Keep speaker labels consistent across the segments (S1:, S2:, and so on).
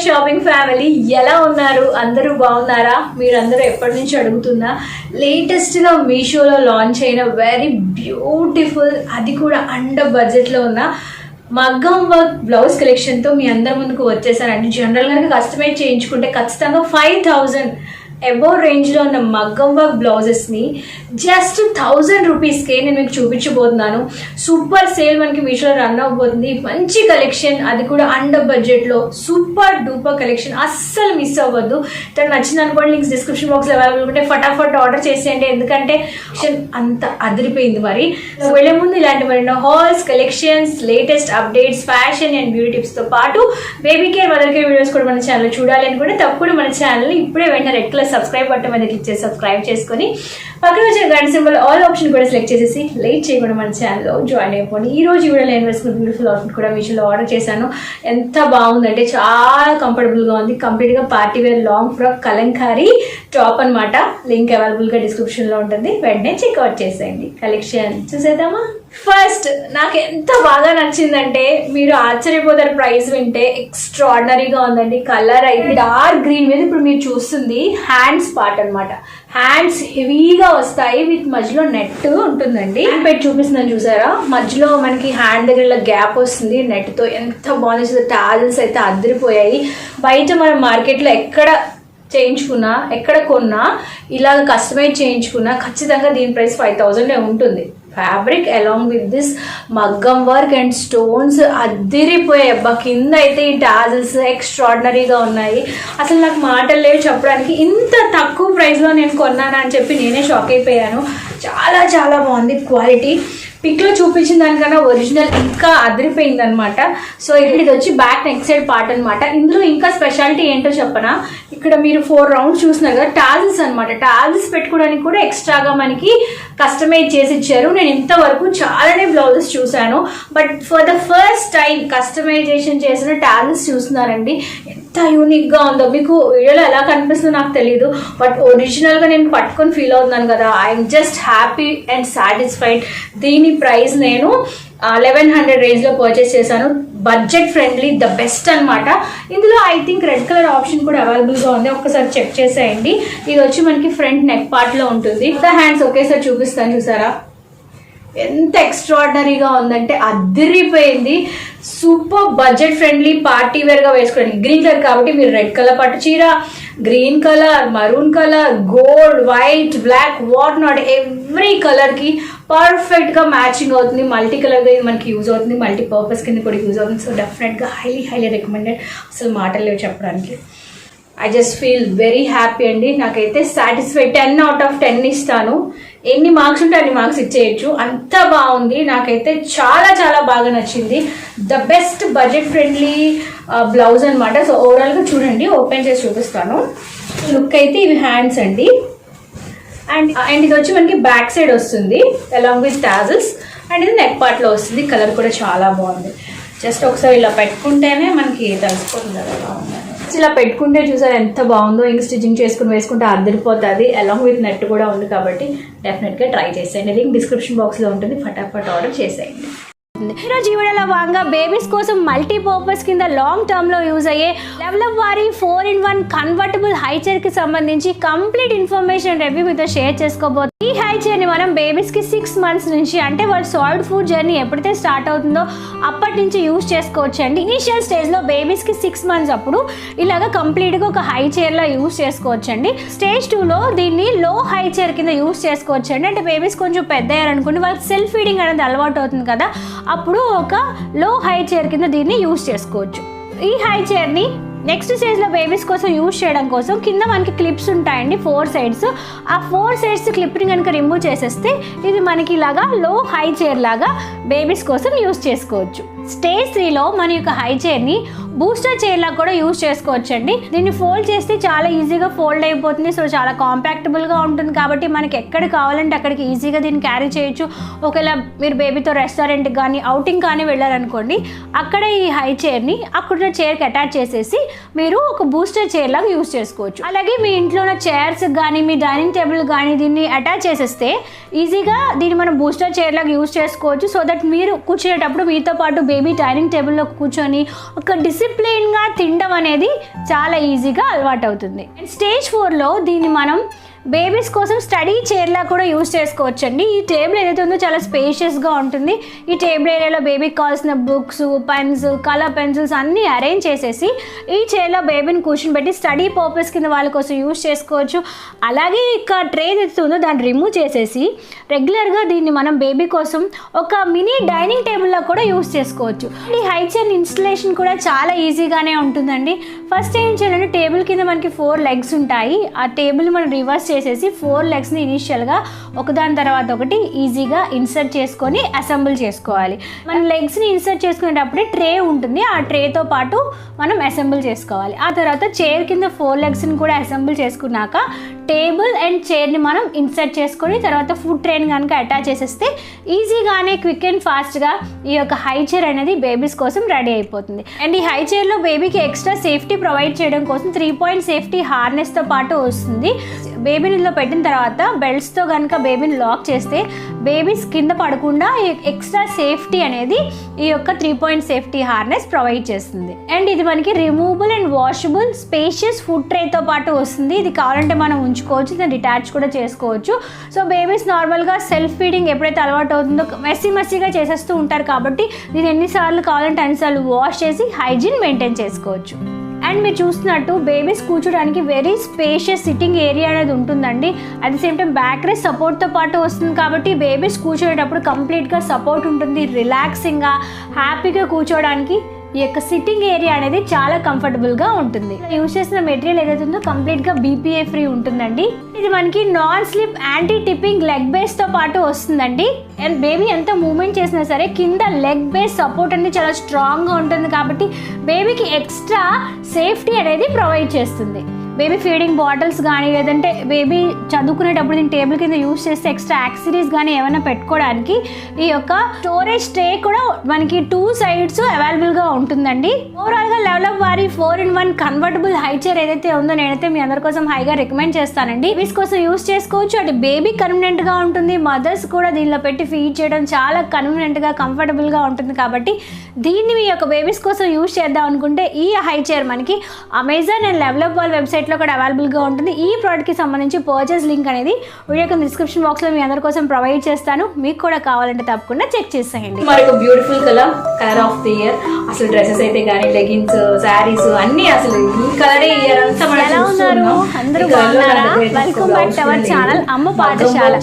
S1: Shopping family ఎలా ఉన్నారు? అందరూ బాగున్నారా? మీరందరూ ఎప్పటి నుంచి అడుగుతున్నా లేటెస్ట్గా మీషోలో లాంచ్ అయిన వెరీ బ్యూటిఫుల్, అది కూడా అండర్ బడ్జెట్లో ఉన్న మగ్గం వర్క్ బ్లౌజ్ కలెక్షన్తో మీ అందరి ముందుకు వచ్చేసానండి. జనరల్గా కస్టమైజ్ చేయించుకుంటే ఖచ్చితంగా 5000 అబోవ్ రేంజ్లో ఉన్న మగ్గం వర్క్ బ్లౌజెస్ని జస్ట్ 1000 రూపీస్కే నేను మీకు చూపించబోతున్నాను. సూపర్ సేల్ మనకి మీషోలో రన్ అవ్వబోతుంది. మంచి కలెక్షన్, అది కూడా అండర్ బడ్జెట్లో సూపర్ డూపర్ కలెక్షన్. అస్సలు మిస్ అవ్వద్దు. తను నచ్చింది అనుకోండి, లింక్స్ డిస్క్రిప్షన్ బాక్స్లో అవైలబుల్ ఉంటే ఫటాఫట్ ఆర్డర్ చేసేయండి. ఎందుకంటే అంత అదిరిపోయింది. మరి వెళ్ళే ముందు ఇలాంటి మరిన్నో hauls, collections, latest updates, fashion and beauty టిప్స్తో పాటు baby care, mother care videos కూడా మన ఛానల్ చూడాలి అనుకుంటే తప్పకుండా మన ఛానల్ ఇప్పుడే వెంటనే రెడ్ కలర్ సబ్స్క్రైబ్ బటన్ మీద క్లిక్ చేసి సబ్స్క్రైబ్ చేసుకొని పక్కన వచ్చిన గంట సింబల్ ఆల్ ఆప్షన్ కూడా సెలెక్ట్ చేసేసి లేట్ చేయకుండా మన ఛానల్లో జాయిన్ అయిపోండి. ఈ రోజు వీడియోలో నేను వేసుకున్న బ్యూటిఫుల్ అవుట్ఫిట్ కూడా మీషోలో ఆర్డర్ చేశాను. ఎంత బాగుందంటే చాలా కంఫర్టబుల్గా ఉంది. కంప్లీట్గా party wear long frock Kalamkari top అనమాట. లింక్ అవైలబుల్గా డిస్క్రిప్షన్లో ఉంటుంది. వెంటనే చెక్అవుట్ చేసేయండి. కలెక్షన్ చూసేద్దామా? ఫస్ట్ నాకు ఎంత బాగా నచ్చిందంటే మీరు ఆశ్చర్యపోతారు ప్రైస్ వింటే. ఎక్స్ట్రాడినరీగా ఉందండి. కలర్ అయితే డార్క్ గ్రీన్ మీద ఇప్పుడు మీరు చూస్తుంది హ్యాండ్స్ పార్ట్ అనమాట. హ్యాండ్స్ హెవీగా వస్తాయి విత్ మధ్యలో నెట్ ఉంటుందండి. హ్యాండ్ పెట్టి చూపిస్తుందని చూసారా? మధ్యలో మనకి హ్యాండ్ దగ్గర గ్యాప్ వస్తుంది నెట్తో. ఎంత బాగుంది. టాజల్స్ అయితే అదిరిపోయాయి. బయట మనం మార్కెట్లో ఎక్కడ చేయించుకున్నా, ఎక్కడ కొన్నా, ఇలాగ కస్టమైజ్ చేయించుకున్నా ఖచ్చితంగా దీని ప్రైస్ 5000 ఉంటుంది. ఫ్యాబ్రిక్ అలాంగ్ విత్ దిస్ మగ్గం వర్క్ అండ్ స్టోన్స్ అదిరిపోయాయి. అబ్బా, కింద అయితే ఈ టాజల్స్ ఎక్స్ట్రాడినరీగా ఉన్నాయి. అసలు నాకు మాటలు లేవు చెప్పడానికి. ఇంత తక్కువ ప్రైస్లో నేను కొన్నాను అని చెప్పి నేనే షాక్ అయిపోయాను. చాలా చాలా బాగుంది క్వాలిటీ. పిక్లో చూపించిన దానికన్నా ఒరిజినల్ ఇంకా అదిరిపోయింది అనమాట. సో ఇది వచ్చి బ్యాక్ నెక్ సైడ్ పార్ట్ అనమాట. ఇందులో ఇంకా స్పెషాలిటీ ఏంటో చెప్పనా? ఇక్కడ మీరు 4 రౌండ్స్ చూస్తున్నారు కదా, టాజిల్స్ అనమాట. టాజిల్స్ పెట్టుకోవడానికి కూడా ఎక్స్ట్రాగా మనకి కస్టమైజ్ చేసి ఇచ్చారు. నేను ఇంతవరకు చాలానే బ్లౌజెస్ చూశాను, but for the first time customization చేసిన టాజిల్స్ చూస్తున్నారండి. ఎంత యూనిక్గా ఉందో. మీకు వీడియోలో ఎలా కనిపిస్తుందో నాకు తెలియదు, బట్ ఒరిజినల్గా నేను పట్టుకొని ఫీల్ అవుతున్నాను కదా. I'm just happy and satisfied. దీని ప్రైస్ నేను 1100 రేంజ్లో పర్చేస్ చేశాను. బడ్జెట్ ఫ్రెండ్లీ, ద బెస్ట్ అనమాట. ఇందులో I think red colour option కూడా అవైలబుల్గా ఉంది. ఒక్కసారి చెక్ చేసేయండి. ఇది వచ్చి మనకి ఫ్రంట్ నెక్ పార్ట్లో ఉంటుంది. హ్యాండ్స్ ఒకేసారి చూపిస్తాను చూసారా? ఎంత ఎక్స్ట్రాడినరీగా ఉందంటే అదిరిపోయింది. సూపర్ బడ్జెట్ ఫ్రెండ్లీ, పార్టీ వేర్గా వేసుకోండి. గ్రీన్ కలర్ కాబట్టి మీరు రెడ్ కలర్ పట్టు చీర, green colour, maroon colour, gold, white, black, what not every కలర్కి పర్ఫెక్ట్గా మ్యాచింగ్ అవుతుంది. మల్టీ కలర్గా ఇది మనకి యూజ్ అవుతుంది. మల్టీ పర్పస్ కింద కూడా యూజ్ అవుతుంది. సో డెఫినెట్గా హైలీ రికమెండెడ్. అసలు మాటలు లేవు చెప్పడానికి. I just feel very happy అండి. నాకైతే సాటిస్ఫైడ్. 10 out of 10 ఇస్తాను. ఎన్ని మార్క్స్ ఉంటే అన్ని మార్క్స్ ఇచ్చేయచ్చు. అంత బాగుంది. నాకైతే చాలా చాలా బాగా నచ్చింది. The best budget friendly blouse అనమాట. సో ఓవరాల్గా చూడండి, ఓపెన్ చేసి చూపిస్తాను. లుక్ అయితే ఇవి హ్యాండ్స్ అండి. అండ్ ఇది వచ్చి మనకి బ్యాక్ సైడ్ వస్తుంది అలాంగ్ విత్ టాజల్స్. అండ్ ఇది నెక్ పార్ట్లో వస్తుంది. కలర్ కూడా చాలా బాగుంది. జస్ట్ ఒకసారి ఇలా పెట్టుకుంటేనే మనకి తెలిసిపోతుంది కదా ఎలా ఉందని. ఇలా పెట్టుకుంటే చూసారు ఎంత బాగుందో. ఇంక స్టిచ్చింగ్ చేసుకుని వేసుకుంటే అదిరిపోతుంది. అలాంగ్ విత్ నెట్ కూడా ఉంది కాబట్టి డెఫినెట్గా ట్రై చేసేయండి. లింక్ డిస్క్రిప్షన్ బాక్స్లో ఉంటుంది. ఫటాఫట్ ఆర్డర్ చేసేయండి. ఈరోజు ఈ వీడియోలో భాగంగా బేబీస్ కోసం మల్టీ పర్పస్ కింద లాంగ్ టర్మ్ లో యూజ్ అయ్యే డెవలప్ వారి 4-in-1 కన్వర్టబుల్ హై చైర్ కి సంబంధించి కంప్లీట్ ఇన్ఫర్మేషన్ రివ్యూ మీతో షేర్ చేసుకోబోతుంది. ఈ హై చైర్ ని మనం బేబీస్ కి 6 months నుంచి, అంటే వాళ్ళ సాలిడ్ ఫుడ్ జర్నీ ఎప్పుడైతే స్టార్ట్ అవుతుందో అప్పటి నుంచి యూజ్ చేసుకోవచ్చు అండి. ఇనిషియల్ స్టేజ్ లో బేబీస్ కి 6 months అప్పుడు ఇలాగా కంప్లీట్ గా ఒక హై చైర్ లా యూజ్ చేసుకోవచ్చు అండి. స్టేజ్ 2 లో దీన్ని లో హై చైర్ కింద యూజ్ చేసుకోవచ్చు అండి. అంటే బేబీస్ కొంచెం పెద్ద అయ్యారనుకోండి, వాళ్ళకి సెల్ఫ్ ఫీడింగ్ అనేది అలవాటు అవుతుంది కదా, అప్పుడు ఒక లో హై చైర్ కింద దీన్ని యూజ్ చేసుకోవచ్చు. ఈ హై చైర్ని నెక్స్ట్ స్టేజ్లో బేబీస్ కోసం యూజ్ చేయడం కోసం కింద మనకి క్లిప్స్ ఉంటాయండి 4 sides. ఆ 4 sides క్లిప్ని కనుక రిమూవ్ చేసేస్తే ఇది మనకి ఇలాగా లో హై చైర్ లాగా బేబీస్ కోసం యూజ్ చేసుకోవచ్చు. స్టేజ్ 3లో మన యొక్క హై చైర్ని బూస్టర్ చైర్ లాగా కూడా యూజ్ చేసుకోవచ్చు అండి. దీన్ని ఫోల్డ్ చేస్తే చాలా ఈజీగా ఫోల్డ్ అయిపోతుంది. సో చాలా కాంపాక్టబుల్గా ఉంటుంది కాబట్టి మనకి ఎక్కడ కావాలంటే అక్కడికి ఈజీగా దీన్ని క్యారీ చేయొచ్చు. ఒకవేళ మీరు బేబీతో రెస్టారెంట్కి కానీ అవుటింగ్ కానీ వెళ్ళారనుకోండి, అక్కడ ఈ హై చైర్ని అక్కడ చైర్కి అటాచ్ చేసేసి మీరు ఒక బూస్టర్ చైర్ లాగా యూజ్ చేసుకోవచ్చు. అలాగే మీ ఇంట్లో ఉన్న చైర్స్ కానీ మీ డైనింగ్ టేబుల్ కానీ దీన్ని అటాచ్ చేసేస్తే ఈజీగా దీన్ని మనం బూస్టర్ చైర్ లాగా యూజ్ చేసుకోవచ్చు. సో దట్ మీరు కూర్చునేటప్పుడు మీతో పాటు బేబీ డైనింగ్ టేబుల్లో కూర్చొని ఒక డిసిప్లిన్
S2: డిసిప్లిన్గా తినడం అనేది చాలా ఈజీగా అలవాటు అవుతుంది. అండ్ స్టేజ్ 4లో దీన్ని మనం బేబీస్ కోసం స్టడీ చైర్లా కూడా యూజ్ చేసుకోవచ్చండి. ఈ టేబుల్ ఏదైతే ఉందో చాలా స్పేషియస్గా ఉంటుంది. ఈ టేబుల్ ఏరియాలో బేబీకి కావాల్సిన బుక్స్, పెన్స్, కలర్ పెన్సిల్స్ అన్నీ అరేంజ్ చేసేసి ఈ చైర్లో బేబీని కూర్చొని స్టడీ పర్పస్ కింద వాళ్ళ కోసం యూజ్ చేసుకోవచ్చు. అలాగే ఇక ట్రే ఏదైతే ఉందో దాన్ని రిమూవ్ చేసేసి రెగ్యులర్గా దీన్ని మనం బేబీ కోసం ఒక మినీ డైనింగ్ టేబుల్లో కూడా యూజ్ చేసుకోవచ్చు. ఈ హై చైర్ ఇన్స్టలేషన్ కూడా చాలా ఈజీగానే ఉంటుందండి. ఫస్ట్ ఏం చేయాలంటే టేబుల్ కింద మనకి 4 లెగ్స్ ఉంటాయి. ఆ టేబుల్ మనం రివర్స్ చేసేసి 4 లెగ్స్ని ఇనిషియల్గా ఒకదాని తర్వాత ఒకటి ఈజీగా ఇన్సర్ట్ చేసుకొని అసెంబుల్ చేసుకోవాలి. మన లెగ్స్ని ఇన్సర్ట్ చేసుకునేటప్పుడే ట్రే ఉంటుంది. ఆ ట్రేతో పాటు మనం అసెంబుల్ చేసుకోవాలి. ఆ తర్వాత చైర్ కింద 4 లెగ్స్ని కూడా అసెంబుల్ చేసుకున్నాక టేబుల్ అండ్ చైర్ని మనం ఇన్సర్ట్ చేసుకొని తర్వాత ఫుడ్ ట్రైన్ కనుక అటాచ్ చేసేస్తే ఈజీగానే క్విక్ అండ్ ఫాస్ట్గా ఈ యొక్క హై చైర్ అనేది బేబీస్ కోసం రెడీ అయిపోతుంది. అండ్ ఈ హై చైర్లో బేబీకి ఎక్స్ట్రా సేఫ్టీ ప్రొవైడ్ చేయడం కోసం 3 పాయింట్ సేఫ్టీ హార్నెస్తో పాటు వస్తుంది. బేబీని ఇందులో పెట్టిన తర్వాత బెల్ట్స్తో కనుక బేబీని లాక్ చేస్తే బేబీస్ కింద పడకుండా ఎక్స్ట్రా సేఫ్టీ అనేది ఈ యొక్క 3 పాయింట్ సేఫ్టీ హార్నెస్ ప్రొవైడ్ చేస్తుంది. అండ్ ఇది మనకి removable and washable spacious food ట్రేతో పాటు వస్తుంది. ఇది కావాలంటే మనం ఉంచుకోవచ్చు, దాన్ని డిటాచ్ కూడా చేసుకోవచ్చు. సో బేబీస్ నార్మల్గా సెల్ఫ్ ఫీడింగ్ ఎప్పుడైతే అలవాటు అవుతుందో మెస్సీగా చేసేస్తూ ఉంటారు కాబట్టి దీన్ని ఎన్నిసార్లు కావాలంటే అన్నిసార్లు వాష్ చేసి హైజీన్ మెయింటైన్ చేసుకోవచ్చు. అండ్ మీరు చూస్తున్నట్టు బేబీస్ కూర్చోడానికి వెరీ స్పేషియస్ సిట్టింగ్ ఏరియా అనేది ఉంటుందండి. At the same time back rest సపోర్ట్తో పాటు వస్తుంది కాబట్టి బేబీస్ కూర్చోనేటప్పుడు కంప్లీట్గా సపోర్ట్ ఉంటుంది. రిలాక్సింగ్గా హ్యాపీగా కూర్చోడానికి ఈ యొక్క సిట్టింగ్ ఏరియా అనేది చాలా కంఫర్టబుల్గా ఉంటుంది. యూజ్ చేసిన మెటీరియల్ ఏదైతే ఉందో కంప్లీట్గా BPA ఫ్రీ ఉంటుందండి. ఇది మనకి non slip anti tipping leg బేస్తో పాటు వస్తుందండి. అండ్ బేబీ ఎంత మూవ్మెంట్ చేసినా సరే కింద లెగ్ బేస్ సపోర్ట్ అనేది చాలా స్ట్రాంగ్గా ఉంటుంది కాబట్టి బేబీకి ఎక్స్ట్రా సేఫ్టీ అనేది ప్రొవైడ్ చేస్తుంది. బేబీ ఫీడింగ్ బాటిల్స్ కానీ లేదంటే బేబీ చదువుకునేటప్పుడు దీన్ని టేబుల్ కింద యూజ్ చేస్తే ఎక్స్ట్రా యాక్సెసరీస్ కానీ ఏమైనా పెట్టుకోవడానికి ఈ యొక్క స్టోరేజ్ ట్రే కూడా మనకి 2 సైడ్స్ అవైలబుల్గా ఉంటుందండి. ఓవరాల్గా లెవెలప్ వారి 4-in-1 కన్వర్టబుల్ హై చైర్ ఏదైతే ఉందో నేనైతే మీ అందరి కోసం హైగా రికమెండ్ చేస్తానండి. బేబీస్ కోసం యూజ్ చేసుకోవచ్చు. అటు బేబీ కన్వీనియంట్గా ఉంటుంది, మదర్స్ కూడా దీనిలో పెట్టి ఫీడ్ చేయడం చాలా కన్వీనియంట్గా కంఫర్టబుల్గా ఉంటుంది కాబట్టి దీన్ని మీ యొక్క బేబీస్ కోసం యూజ్ చేద్దాం అనుకుంటే ఈ హై చైర్ మనకి Amazon and level up wall website లో కూడా అవైలబుల్గా ఉంటుంది. ఈ ప్రోడక్ట్కి సంబంధించి పర్చేస్ లింక్ అనేది వీడియో కింద డిస్క్రిప్షన్ బాక్స్లో మీ అందరి కోసం ప్రొవైడ్ చేస్తాను. మీకు కూడా కావాలంటే తప్పకుండా చెక్ చేసేయండి.
S1: మరొక beautiful colour of the year. అసలు డ్రెస్సెస్ అయితే కానీ లెగిన్స్, శారీస్ అన్ని అసలు ఈ కలరే ఇయర్ అంతా.
S2: ఎలా ఉన్నారు? అందరూ బాగున్నారా? Welcome back to our channel అమ్మ పాఠశాల.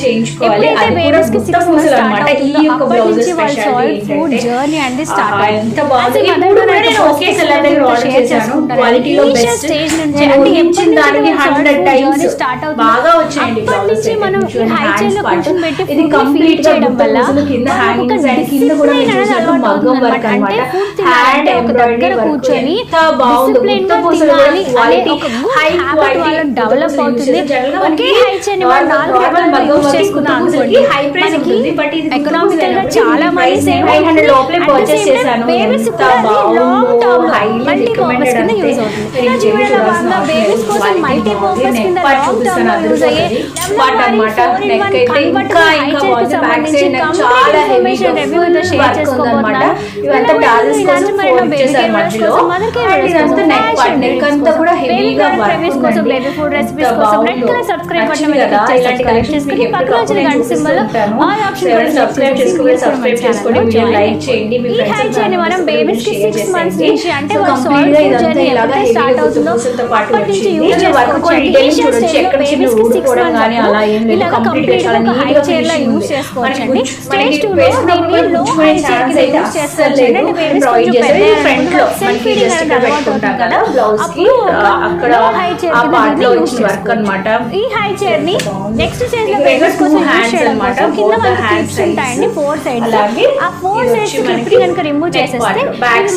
S2: ఎప్పుడైతే బేబీస్ కి 6 months స్టార్ట్ అవుతుందో అప్పటి నుంచి వాళ్ళ సాయిల్ ఫుడ్ జర్నీ అనేది స్టార్ట్ అయింది.
S1: ఎంత బాగుంది. ఓకే కలర్ ఆర్డర్ చేశాను. క్వాలిటీలో బెస్ట్.
S2: స్టేజ్ నుంచి
S1: అంటే దానికి 100 టైమ్స్ బాగా వచ్చాయండి బ్లౌజెస్.
S2: మనం హై చైర్ లో కూర్చొని పెట్టి
S1: ఇది కంప్లీట్ చేయడం వల్ల కింద హ్యాంగింగ్స్ అండ్ కింద కూడా మీరు చూసినట్టు మగ్గం వర్క్ అన్నమాట. హ్యాండ్ ఎంబ్రాయిడరీ కూర్చొని డిసిప్లిన్ గా తినాలి అనే ఒక హై క్వాలిటీ డెవలప్ అవుతుంది. ఒకే హై చైర్ ని మనం 4 రకాల మగ్గం చేసుకున్నాం అనుకోండి, హై ప్రైస్ ఉంటుంది. బట్ ఇది ఎకనామికల్ గా చాలా మనీ సేవ్ 500 లోపలే పర్చేస్ చేశాను. బేబీస్ కూడా లాంగ్ టర్మ్ హైలీ రికమెండెడ్ కింద యూజ్ అవుతుంది. బేబీస్ కోసం మల్టీ పర్పస్ కింద లాంగ్ టర్మ్ లో యూజ్ అయ్యే పార్ట్ అన్నమాట. నెక్ అయితే ఇంకా బాగుంది. బ్యాక్ సైడ్ చాలా హెవీ రివ్యూ తో షేర్ చేసుకోబోతున్నాను. ఇవంతా టాజెస్ కోసం ఫోల్డ్ చేశారు మధ్యలో. ఇదంతా నెక్ పార్ట్. నెక్ అంతా కూడా హెవీగా వర్క్ కోసం బేబీ ఫుడ్ రెసిపీస్ కోసం రెడ్ కలర్ సబ్స్క్రైబ్ బటన్ మీద క్లిక్ చేసి కలెక్షన్స్ కి పక్కన వచ్చిన గంట సింబల్ ఆల్ ఆప్షన్ కూడా సబ్స్క్రైబ్ చేసుకోండి. వీడియో లైక్ చేయండి. మీ ఫ్రెండ్స్ కి షేర్ మనం బేబీస్ కి 6 months నుంచి అంటే వాళ్ళ సాయిల్ ఫుడ్ జర్నీ ఎలా స్టార్ట్ అవుతుందో అప్పటి నుంచి యూజ్ చేసుకోవచ్చు. చూడొచ్చు ఎక్కడ చిన్న ఊడిపోవడం కానీ అలా ఏం లేదు. కంప్లీట్ గా చాలా నీట్ గా యూజ్ చేసుకోవచ్చండి. స్టేజ్ 2 లో దీన్ని లో హై చైర్ కి యూజ్ చేసుకోవచ్చు. అంటే బేబీస్ కొంచెం పెద్ద ఫ్రంట్ లో మనకి జస్ట్ పెట్టుకుంటాం కదా బ్లౌజ్ కి అక్కడ ఆ పార్ట్ లో వచ్చి వర్క్ అన్నమాట. ఈ హై చైర్ ని నెక్స్ట్ స్టేజ్ లో బేబీస్ కోసం యూజ్ చేయడం అన్నమాట. కింద మనకి క్లిప్స్ ఉంటాయండి 4 సైడ్స్. ఆ 4 సైడ్స్ క్లిప్ ని కనుక రిమూవ్ చేసేస్తే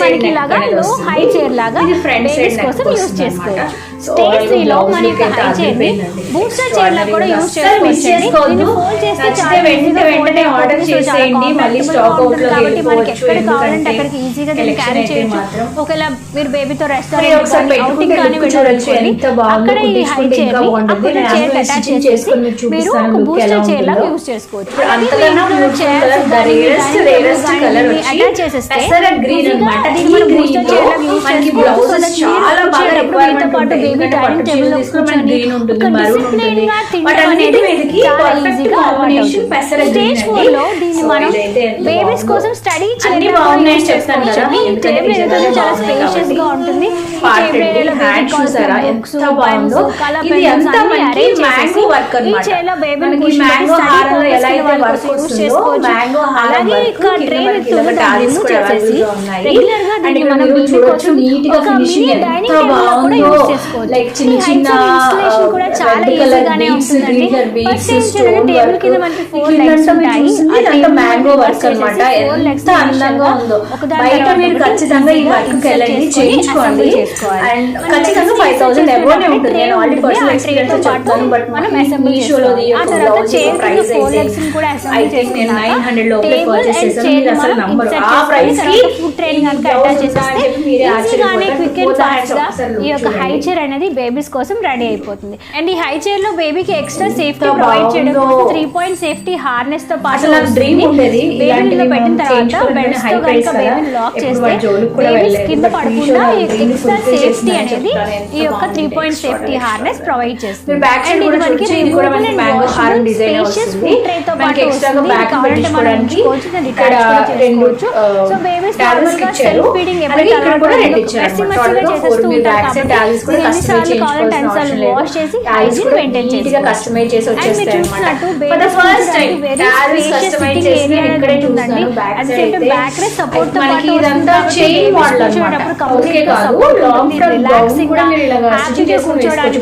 S1: మనకి ఇలాగా లో హై చైర్ లాగా బేబీస్ కోసం యూజ్ చేసుకోవచ్చు.
S2: స్టేజ్ 3 లో మన యొక్క హై చైర్ ని బూస్టర్ చైర్ లా కూడా యూస్ చేసుకోవచ్చండి. దీన్ని ఫోల్డ్ చేస్తే చాలా
S1: వెంటనే ఆర్డర్ చేసేయండి. మళ్ళీ స్టాక్ అవుట్ లో
S2: కాబట్టి మనకి ఎక్కడ కావాలంటే అక్కడికి ఈజీగా దీన్ని క్యారీ చేయొచ్చు. ఒకవేళ మీరు బేబీతో రెస్టారెంట్ అవుటింగ్ కానీ వెళ్ళాలనుకోండి, అక్కడ ఈ హై చైర్ ని అక్కడ చైర్ అటాచ్ చేసి మీరు ఒక బూస్టర్ చైర్ లాగా యూస్ చేసుకోవచ్చు. అటాచ్ చేసేస్తే దీన్ని మనం బూస్టర్ చైర్ లాగా యూస్ చేసుకోవచ్చు. చాలా బాగా మీతో పాటు బేబీ డైనింగ్ టేబుల్ లో కూర్చొని ఒక డిసిప్లిన్ గా తినడం అనేది చాలా ఈజీగా అలవాటు అవుతుంది. స్టేజ్ 4 లో దీన్ని మనం బేబీస్ కోసం స్టడీ టేబుల్ ఏదైతే చాలా స్పేషియస్ గా ఉంటుంది. అలాగే ఇక్కడ ట్రే రెగ్యులర్ గా దీన్ని మనం బేబీ కోసం ఒక మినీ డైనింగ్ టేబుల్ లో కూడా యూస్ చేసుకోవచ్చు. ఈ హై చైర్ ఇన్స్టలేషన్ కూడా చాలా ఈజీగానే ఉంటుందండి. ఫస్ట్ ఏం చేయాలంటే టేబుల్ కింద మనకి 4 లెగ్స్ ఉంటాయి. ఆ టేబుల్ మ్యాంగో వర్క్ అన్నమాట. ఎంత అందంగా ఉందో. బయట మీరు ఖచ్చితంగా ఈ వర్క్ వెళ్ళండి, చేయించుకోండి. అండ్ ఖచ్చితంగా 5000 అబోవ్ ఉంటుంది. నేను ఆల్రెడీ పర్సనల్ ఎక్స్పీరియన్స్ చెప్తాను. బట్ మనం మీషోలో ఆ తర్వాత చైర్ కింద 4 లెగ్స్ ని కూడా అసెంబ్లీ చేసుకున్నాక 900 లో పర్చేస్ చేశాను. మీరు అసలు నంబర్ ఆ ప్రైస్ కి ఫుడ్ ట్రైన్ కనుక అటాచ్ చేస్తే ఈజీగానే క్విక్ అండ్ ఫాస్ట్ గా ఈ యొక్క హై చైర్ అనేది బేబీస్ కోసం రెడీ అయిపోతుంది. అండ్ ఈ హై చైర్ లో బేబీకి ఎక్స్ట్రా సేఫ్టీ ప్రొవైడ్ చేయడం కోసం 3 పాయింట్ సేఫ్టీ హార్నెస్ తో పాటు బేబీలో పెట్టిన తర్వాత బెడ్స్ తో కనుక బేబీని లాక్ చేస్తే బేబీస్ కింద పడకుండా ఎక్స్ట్రా సేఫ్టీ అనేది ఈ యొక్క 3 పాయింట్ సేఫ్టీ హార్నెస్ ప్రొవైడ్ చేస్తుంది. అండ్ ఇది మనకి removable and washable spacious food tray తో పాటు వస్తుంది. కావాలంటే మనం ఉంచుకోవచ్చు, దాన్ని డిటాచ్ కూడా చేసుకోవచ్చు. సో బేబీస్ నార్మల్ గా సెల్ఫ్ ఫీడింగ్ ఎప్పుడైతే అలవాటు మెస్సిగా చేసేస్తూ ఉంటారు కాబట్టి ఎన్నిసార్లు కావాలంటే అన్నిసార్లు వాష్ చేసి హైజీన్ మెయింటైన్ చేసుకోవచ్చు. అండ్ మీరు చూసినట్టు babies very spacious sitting area అనేది ఉంటుందండి. At the same time back rest support తో పాటు కూర్చునేటప్పుడు కంప్లీట్ గా సపోర్ట్ ఉంటుంది. రిలాక్సింగ్ గా హ్యాపీగా కూర్చోడానికి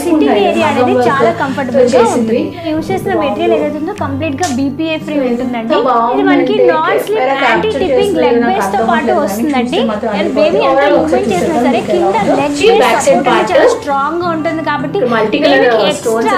S2: సిట్టింగ్ ఏరియా అనేది చాలా కంఫర్టబుల్ గా ఉంటుంది. యూజ్ చేసిన మెటీరియల్ ఏదైతే ఉందో కంప్లీట్ గా BPA ఫ్రీ ఉంటుందండి. ఇది మనకి non slip anti tipping leg base తో పాటు వస్తుందండి. అండ్ బేబీ ఎంత మూవ్మెంట్ చేసినా సరే కింద లెగ్ బేస్ సపోర్ట్ అనేది చాలా స్ట్రాంగ్ గా ఉంటుంది కాబట్టి బేబీకి ఎక్స్ట్రా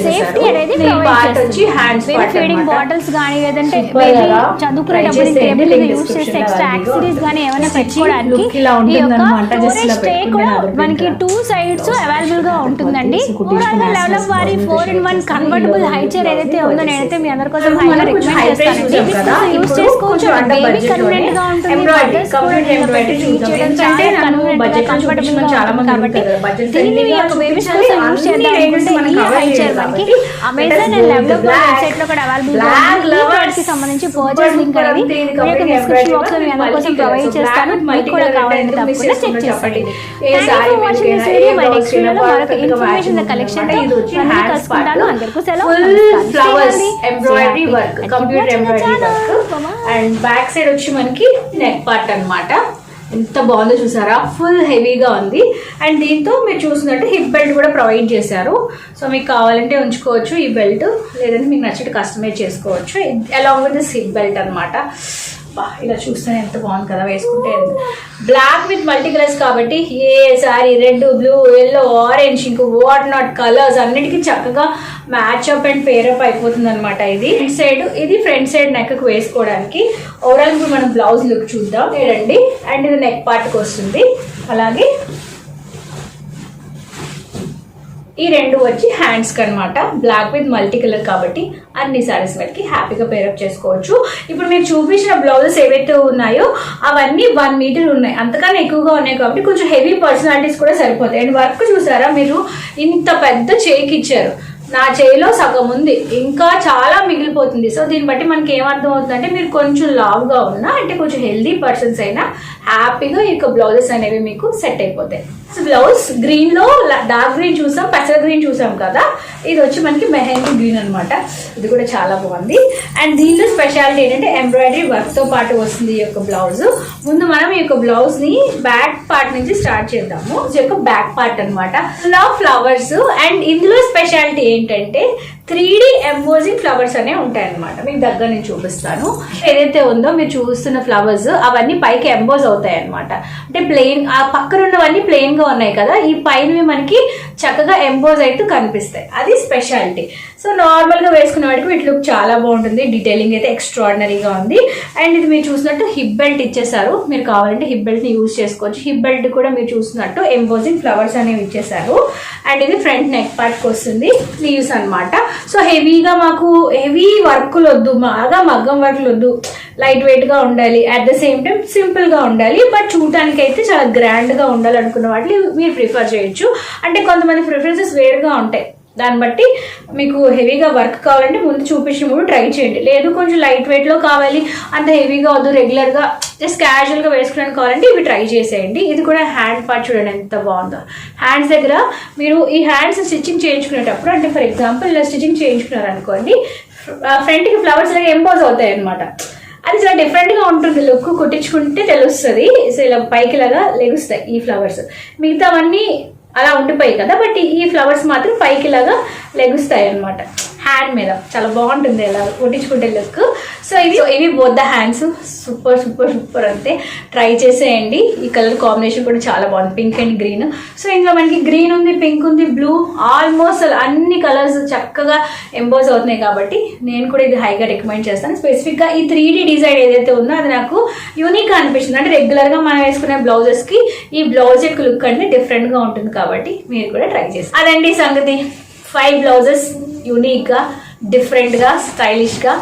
S2: సేఫ్టీ అనేది ప్రొవైడ్ చేస్తుంది. బేబీ ఫీడింగ్ బాటిల్స్ కానీ లేదంటే బేబీ చదువుకునేటప్పుడు టేబుల్ మీద యూజ్ చేసే ఎక్స్ట్రా యాక్సెసరీస్ కానీ ఏమైనా పెట్టుకోవడానికి ఈ యొక్క స్టోరేజ్ ట్రే కూడా మనకి 2 సైడ్స్ అవైలబుల్ గా ఉంటుందండి. ఓవరాల్ గా లెవెల్ ఆఫ్ వారి 4-in-1 కన్వర్టబుల్ హై చైర్ ఏదైతే ఉందో నేనైతే మీ అందరి కోసం హైగా రికమెండ్ చేస్తానండి. యూజ్ చేసుకోవచ్చు. బేబీ కన్వీనియంట్ గా ఉంటుంది. మదర్స్ కూడా కంఫర్టబుల్ గా ఉంటుంది కాబట్టి దీన్ని మీ యొక్క బేబీస్ కోసం యూజ్ చేద్దాం అనుకుంటే ఈ హై చైర్ మనకి Amazon and level of website లో కూడా అవైలబుల్ గా ఉంది. ఈ ప్రోడక్ట్ కి సంబంధించి పర్చేస్ లింక్ అనేది నేను డిస్క్రిప్షన్ బాక్స్ లో మీ అందరి కోసం ప్రొవైడ్ చేస్తాను. మీకు కూడా కావాలంటే తప్పకుండా చెక్ చేయండి. Thank you for watching this video. My next వీడియోలో మరొక ఇన్ఫర్మేషన్ కలెక్షన్ తో కలుసుకుంటాను. అందరికీ సెలవు.
S1: Flowers embroidery work, computer embroidery work and back side వచ్చి మనకి నెక్ పార్ట్ అన్నమాట. ఎంత బాగుందో చూసారా, ఫుల్ హెవీగా ఉంది. అండ్ దీంతో మీరు చూసినట్టు హిప్ బెల్ట్ కూడా ప్రొవైడ్ చేశారు. సో మీకు కావాలంటే ఉంచుకోవచ్చు ఈ బెల్ట్, లేదంటే మీకు నచ్చినట్టు కస్టమైజ్ చేసుకోవచ్చు. Along with this hip belt అనమాట. ఇలా చూస్తేనే ఎంత బాగుంది కదా వేసుకుంటే. బ్లాక్ విత్ మల్టీ కలర్స్ కాబట్టి a sari red, blue, yellow, orange ఇంకో వాట్ నాట్ కలర్స్ అన్నిటికీ చక్కగా match up and pair up అయిపోతుంది అనమాట. ఇది ఫ్రంట్ సైడ్, ఇది ఫ్రంట్ సైడ్ నెక్ కు వేసుకోవడానికి. ఓవరాల్ ఇప్పుడు మనం బ్లౌజ్ లుక్ చూద్దాం లేదండి. అండ్ ఇది నెక్ పార్ట్కి వస్తుంది. అలాగే ఈ రెండు వచ్చి హ్యాండ్స్కి అనమాట. బ్లాక్ విత్ మల్టీ కలర్ కాబట్టి అన్ని సారీస్ మీదకి హ్యాపీగా పేరప్ చేసుకోవచ్చు. ఇప్పుడు మీరు చూపించిన బ్లౌజెస్ ఏవైతే ఉన్నాయో అవన్నీ 1 మీటర్ ఉన్నాయి, అంతకన్నా ఎక్కువగా ఉన్నాయి కాబట్టి కొంచెం హెవీ పర్సనాలిటీస్ కూడా సరిపోతాయి. అండ్ వర్క్ చూసారా, మీరు ఇంత పెద్ద చేయికి ఇచ్చారు. నా చేయిలో సగం ఉంది, ఇంకా చాలా మిగిలిపోతుంది. సో దీన్ని బట్టి మనకి ఏమర్థం అవుతుందంటే మీరు కొంచెం లావుగా ఉన్నా అంటే కొంచెం హెల్దీ పర్సన్స్ అయినా హ్యాపీగా ఈ యొక్క బ్లౌజెస్ అనేవి మీకు సెట్ అయిపోతాయి. బ్లౌజ్ గ్రీన్ లో డార్క్ గ్రీన్ చూసాం, పెసర గ్రీన్ చూసాం కదా, ఇది వచ్చి మనకి మెహందీ గ్రీన్ అనమాట. ఇది కూడా చాలా బాగుంది. అండ్ దీనిలో స్పెషాలిటీ ఏంటంటే ఎంబ్రాయిడరీ వర్క్ తో పాటు వస్తుంది ఈ యొక్క బ్లౌజ్. ముందు మనం ఈ యొక్క బ్లౌజ్ ని బ్యాక్ పార్ట్ నుంచి స్టార్ట్ చేద్దాము. ఈ యొక్క బ్యాక్ పార్ట్ అనమాట, ఫుల్ ఆఫ్ ఫ్లవర్స్. అండ్ ఇందులో స్పెషాలిటీ ఏంటంటే 3D ఎంబోజింగ్ ఫ్లవర్స్ అనేవి ఉంటాయి అనమాట. మీకు దగ్గర నుంచి చూపిస్తాను. ఏదైతే ఉందో మీరు చూస్తున్న ఫ్లవర్స్ అవన్నీ పైకి ఎంబోజ్ అవుతాయి అనమాట. అంటే ప్లెయిన్, ఆ పక్కన ఉన్నవన్నీ ప్లెయిన్ గా ఉన్నాయి కదా, ఈ పైనవి మనకి చక్కగా ఎంబోజ్ అయితే కనిపిస్తాయి. అది స్పెషాలిటీ. సో నార్మల్ గా వేసుకునే వాడికి వీటి లుక్ చాలా బాగుంటుంది. డీటెయిలింగ్ అయితే ఎక్స్ట్రాడినరీగా ఉంది. అండ్ ఇది మీరు చూసినట్టు హిప్ బెల్ట్ ఇచ్చేసారు. మీరు కావాలంటే హిప్ బెల్ట్ ని యూజ్ చేసుకోవచ్చు. హిప్ బెల్ట్ కూడా మీరు చూసినట్టు ఎంబోజింగ్ ఫ్లవర్స్ అనేవి ఇచ్చేసారు. అండ్ ఇది ఫ్రంట్ నెక్ పార్ట్ కి వస్తుంది, స్లీవ్స్ అన్నమాట. సో హెవీగా మాకు హెవీ వర్క్లు వద్దు, బాగా మగ్గం వర్క్లు వద్దు, లైట్ వెయిట్ గా ఉండాలి, at the same time simple గా ఉండాలి, బట్ చూడటానికి అయితే చాలా గ్రాండ్ గా ఉండాలి అనుకున్న వాటిని మీరు ప్రిఫర్ చేయొచ్చు. అంటే కొంతమంది ప్రిఫరెన్సెస్ వేరుగా ఉంటాయి. దాన్ని బట్టి మీకు హెవీగా వర్క్ కావాలంటే ముందు చూపించిన ముందు ట్రై చేయండి. లేదు కొంచెం లైట్ వెయిట్ లో కావాలి, అంత హెవీగా వద్దు, రెగ్యులర్ గా జస్ట్ క్యాజువల్ గా వేసుకోవడానికి కావాలంటే ఇవి ట్రై చేసేయండి. ఇది కూడా హ్యాండ్ పార్ట్ చూడండి ఎంత బాగుందో. హ్యాండ్స్ దగ్గర మీరు ఈ హ్యాండ్స్ స్టిచ్చింగ్ చేయించుకునేటప్పుడు, అంటే ఫర్ ఎగ్జాంపుల్ ఇలా స్టిచ్చింగ్ చేయించుకున్నారు అనుకోండి, ఫ్రంట్ కి ఫ్లవర్స్ లాగా ఎంపోజ్ అవుతాయి అనమాట. అది చాలా డిఫరెంట్ గా ఉంటుంది లుక్. కుట్టించుకుంటే తెలుస్తుంది. సో ఇలా పైకి లాగా లెగుస్తాయి ఈ ఫ్లవర్స్. మిగతావన్నీ అలా ఉండిపోయి కదా, బట్ ఈ ఫ్లవర్స్ మాత్రం పైకి లాగా లెగుస్తాయి అనమాట. హ్యాండ్ మీద చాలా బాగుంటుంది ఇలా కొట్టించుకుంటే లుక్. సో ఇవి both the hands super super super అంతే. ట్రై చేసేయండి. ఈ కలర్ కాంబినేషన్ కూడా చాలా బాగుంది, పింక్ అండ్ గ్రీన్. సో ఇందులో మనకి గ్రీన్ ఉంది, పింక్ ఉంది, బ్లూ, ఆల్మోస్ట్ అన్ని కలర్స్ చక్కగా ఎంబోజ్ అవుతున్నాయి కాబట్టి నేను కూడా ఇది హైగా రికమెండ్ చేస్తాను. స్పెసిఫిక్ గా ఈ 3D డిజైన్ ఏదైతే ఉందో అది నాకు యూనిక్ అనిపిస్తుంది. అంటే రెగ్యులర్ గా మనం వేసుకునే బ్లౌజెస్ కి ఈ బ్లౌజ్ యొక్క లుక్ అంటే డిఫరెంట్ గా ఉంటుంది కాబట్టి మీరు కూడా ట్రై చేస్తారు. అదండి సంగతి. 5 బ్లౌజెస్ యూనిక్ గా, డిఫరెంట్ గా, స్టైలిష్ గా,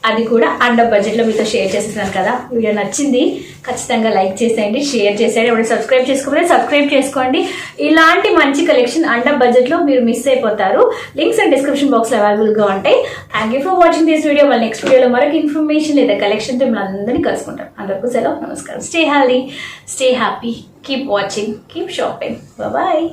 S1: అది కూడా అండర్ బడ్జెట్ లో మీతో షేర్ చేసేసాను కదా. వీడియో నచ్చింది ఖచ్చితంగా లైక్ చేసేయండి, షేర్ చేసేయండి. ఎవరైనా సబ్స్క్రైబ్ చేసుకోకపోతే సబ్స్క్రైబ్ చేసుకోండి. ఇలాంటి మంచి కలెక్షన్ అండర్ బడ్జెట్ లో మీరు మిస్ అయిపోతారు. లింక్స్ అండ్ డిస్క్రిప్షన్ బాక్స్ లో అవైలబుల్ గా ఉంటాయి. Thank you for watching this video. మళ్ళీ నెక్స్ట్ వీడియోలో మరొక ఇన్ఫర్మేషన్ లేదా కలెక్షన్ తో మిమ్మల్ని అందరినీ కలుసుకుంటాం. అందరికీ సెలవు, నమస్కారం. Stay healthy, stay happy, keep watching, keep shopping. Bye.